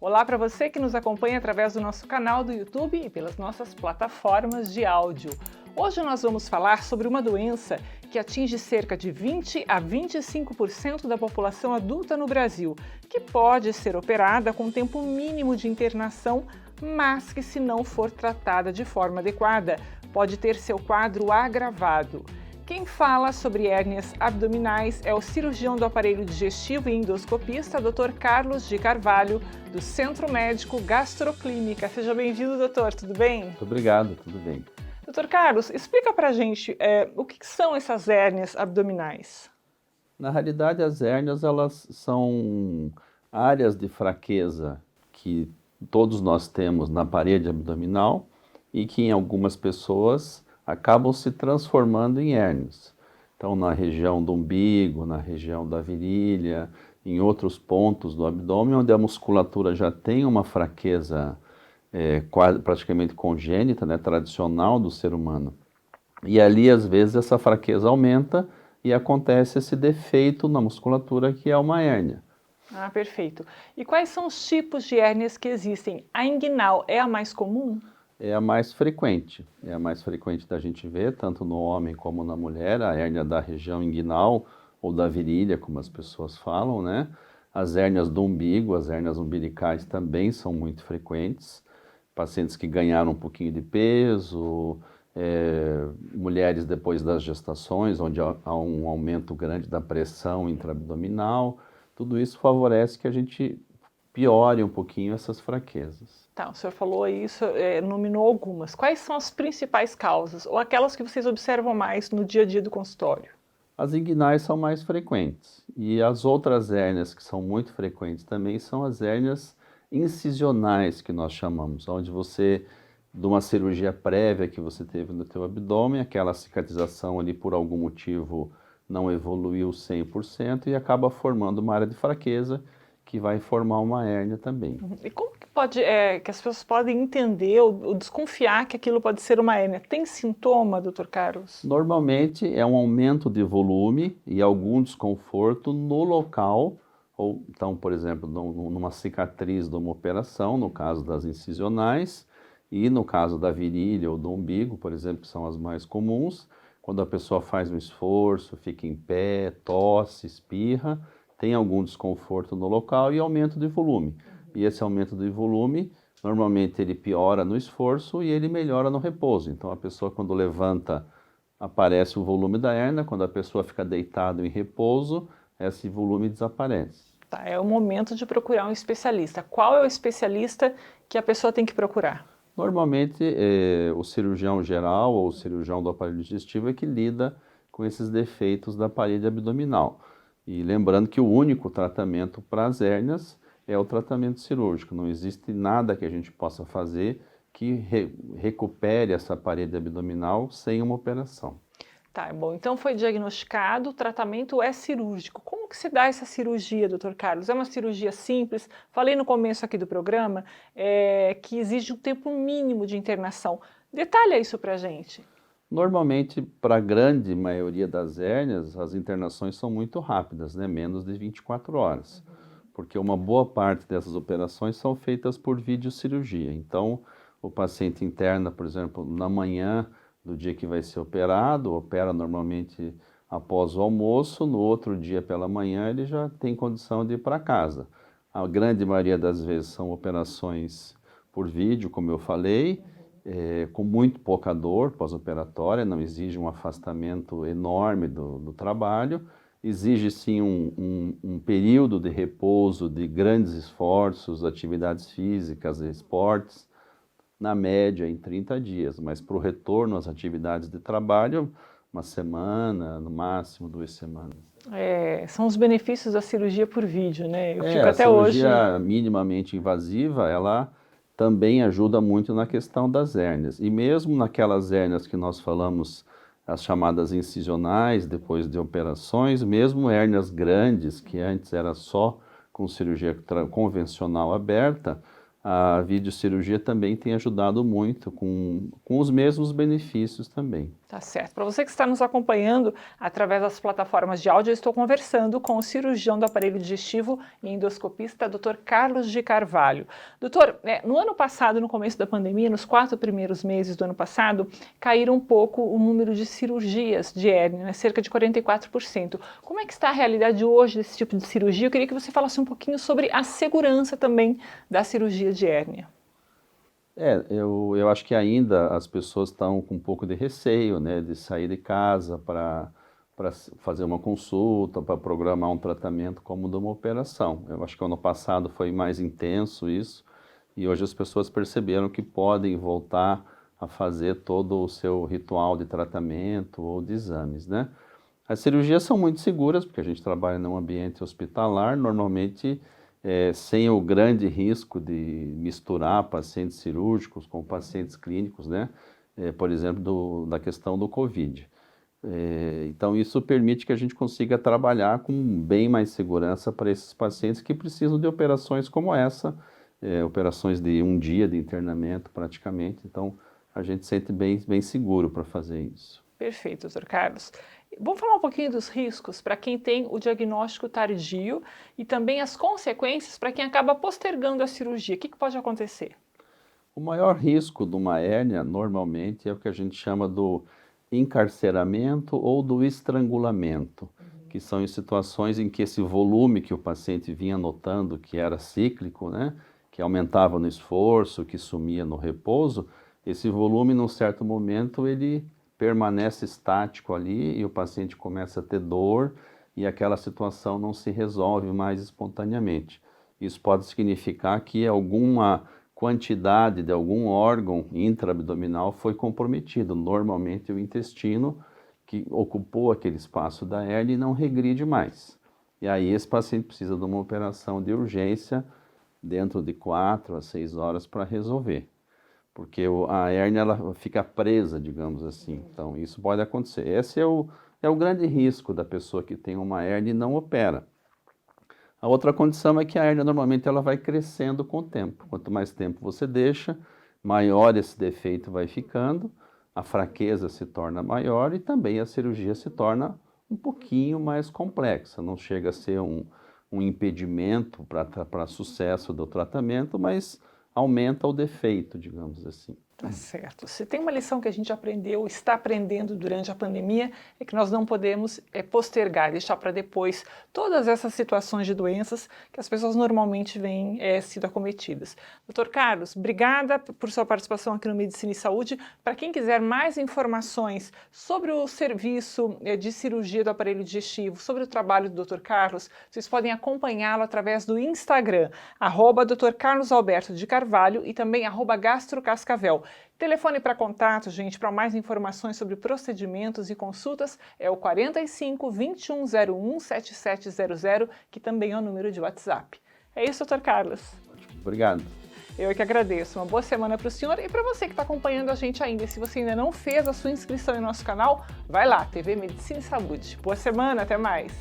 Olá para você que nos acompanha através do nosso canal do YouTube e pelas nossas plataformas de áudio. Hoje nós vamos falar sobre uma doença que atinge cerca de 20 a 25% da população adulta no Brasil, que pode ser operada com tempo mínimo de internação, mas que, se não for tratada de forma adequada, pode ter seu quadro agravado. Quem fala sobre hérnias abdominais é o cirurgião do aparelho digestivo e endoscopista, Dr. Carlos de Carvalho, do Centro Médico Gastroclínica. Seja bem-vindo, doutor, tudo bem? Muito obrigado, tudo bem. Dr. Carlos, explica pra gente o que são essas hérnias abdominais. Na realidade, as hérnias elas são áreas de fraqueza que todos nós temos na parede abdominal e que em algumas pessoas acabam se transformando em hérnias. Então, na região do umbigo, na região da virilha, em outros pontos do abdômen, onde a musculatura já tem uma fraqueza praticamente congênita, né, tradicional do ser humano. E ali, às vezes, essa fraqueza aumenta e acontece esse defeito na musculatura que é uma hérnia. Ah, perfeito. E quais são os tipos de hérnias que existem? A inguinal é a mais comum? É a mais frequente da gente ver, tanto no homem como na mulher, a hérnia da região inguinal ou da virilha, como as pessoas falam, né? As hérnias do umbigo, as hérnias umbilicais também são muito frequentes. Pacientes que ganharam um pouquinho de peso, mulheres depois das gestações, onde há um aumento grande da pressão intraabdominal, tudo isso favorece que a gente piore um pouquinho essas fraquezas. Tá, o senhor falou isso, nominou algumas. Quais são as principais causas, ou aquelas que vocês observam mais no dia a dia do consultório? As inguinais são mais frequentes, e as outras hérnias que são muito frequentes também são as hérnias incisionais, que nós chamamos, onde você, de uma cirurgia prévia que você teve no teu abdômen, aquela cicatrização ali por algum motivo não evoluiu 100% e acaba formando uma área de fraqueza que vai formar uma hérnia também. E como que pode, que as pessoas podem entender ou desconfiar que aquilo pode ser uma hérnia? Tem sintoma, doutor Carlos? Normalmente é um aumento de volume e algum desconforto no local, ou então, por exemplo, numa cicatriz de uma operação, no caso das incisionais, e no caso da virilha ou do umbigo, por exemplo, que são as mais comuns, quando a pessoa faz um esforço, fica em pé, tosse, espirra, tem algum desconforto no local e aumento de volume. E esse aumento de volume, normalmente ele piora no esforço e ele melhora no repouso. Então a pessoa, quando levanta, aparece o volume da hérnia, quando a pessoa fica deitada em repouso, esse volume desaparece. Tá, é o momento de procurar um especialista. Qual é o especialista que a pessoa tem que procurar? Normalmente o cirurgião geral ou o cirurgião do aparelho digestivo é que lida com esses defeitos da parede abdominal. E lembrando que o único tratamento para as hérnias é o tratamento cirúrgico. Não existe nada que a gente possa fazer que recupere essa parede abdominal sem uma operação. Tá, bom, então foi diagnosticado, o tratamento é cirúrgico. Como que se dá essa cirurgia, doutor Carlos? É uma cirurgia simples? Falei no começo aqui do programa que exige um tempo mínimo de internação. Detalha isso pra gente. Normalmente, para a grande maioria das hérnias, as internações são muito rápidas, né? Menos de 24 horas. Porque uma boa parte dessas operações são feitas por videocirurgia. Então, o paciente interna, por exemplo, na manhã do dia que vai ser operado, opera normalmente após o almoço, no outro dia pela manhã ele já tem condição de ir para casa. A grande maioria das vezes são operações por vídeo, como eu falei, com muito pouca dor pós-operatória, não exige um afastamento enorme do trabalho, exige sim um período de repouso, de grandes esforços, atividades físicas, esportes, na média em 30 dias, mas para o retorno às atividades de trabalho, uma semana, no máximo 2 semanas. São os benefícios da cirurgia por vídeo, né? Eu fico A até hoje... cirurgia minimamente invasiva, ela também ajuda muito na questão das hérnias. E mesmo naquelas hérnias que nós falamos, as chamadas incisionais, depois de operações, mesmo hérnias grandes, que antes era só com cirurgia convencional aberta, a videocirurgia também tem ajudado muito com os mesmos benefícios também. Tá certo. Para você que está nos acompanhando através das plataformas de áudio, eu estou conversando com o cirurgião do aparelho digestivo e endoscopista, Dr. Carlos de Carvalho. Doutor, no ano passado, no começo da pandemia, nos 4 primeiros meses do ano passado, caíram um pouco o número de cirurgias de hérnia, cerca de 44%. Como é que está a realidade hoje desse tipo de cirurgia? Eu queria que você falasse um pouquinho sobre a segurança também da cirurgia de hérnia. Eu acho que ainda as pessoas estão com um pouco de receio, né, de sair de casa para fazer uma consulta, para programar um tratamento como de uma operação. Eu acho que ano passado foi mais intenso isso, e hoje as pessoas perceberam que podem voltar a fazer todo o seu ritual de tratamento ou de exames, né? As cirurgias são muito seguras, porque a gente trabalha num ambiente hospitalar, normalmente sem o grande risco de misturar pacientes cirúrgicos com pacientes clínicos, né? Por exemplo, da questão do Covid. Então, isso permite que a gente consiga trabalhar com bem mais segurança para esses pacientes que precisam de operações como essa, operações de um dia de internamento praticamente. Então, a gente se sente bem seguro para fazer isso. Perfeito, doutor Carlos. Vamos falar um pouquinho dos riscos para quem tem o diagnóstico tardio e também as consequências para quem acaba postergando a cirurgia. O que pode acontecer? O maior risco de uma hérnia, normalmente, é o que a gente chama do encarceramento ou do estrangulamento, que são em situações em que esse volume que o paciente vinha notando, que era cíclico, né, que aumentava no esforço, que sumia no repouso, esse volume, num certo momento, ele permanece estático ali e o paciente começa a ter dor e aquela situação não se resolve mais espontaneamente. Isso pode significar que alguma quantidade de algum órgão intraabdominal foi comprometido, normalmente o intestino, que ocupou aquele espaço da hérnia e não regride mais. E aí esse paciente precisa de uma operação de urgência dentro de 4 a 6 horas para resolver. Porque a hérnia ela fica presa, digamos assim. Então, isso pode acontecer. Esse é o grande risco da pessoa que tem uma hérnia e não opera. A outra condição é que a hérnia, normalmente, ela vai crescendo com o tempo. Quanto mais tempo você deixa, maior esse defeito vai ficando, a fraqueza se torna maior e também a cirurgia se torna um pouquinho mais complexa. Não chega a ser um impedimento para sucesso do tratamento, mas aumenta o defeito, digamos assim. Tá certo. Se tem uma lição que a gente aprendeu, está aprendendo durante a pandemia, é que nós não podemos postergar, deixar para depois todas essas situações de doenças que as pessoas normalmente vêm sido acometidas. Dr. Carlos, obrigada por sua participação aqui no Medicina e Saúde. Para quem quiser mais informações sobre o serviço de cirurgia do aparelho digestivo, sobre o trabalho do Dr. Carlos, vocês podem acompanhá-lo através do Instagram, @Dr. Carlos Alberto de Carvalho e também @GastroCascavel. Telefone para contato, gente, para mais informações sobre procedimentos e consultas é o 45 2101 7700, que também é o número de WhatsApp. É isso, Dr. Carlos. Obrigado. Eu que agradeço. Uma boa semana para o senhor e para você que está acompanhando a gente ainda. E se você ainda não fez a sua inscrição em nosso canal, vai lá, TV Medicina e Saúde. Boa semana, até mais.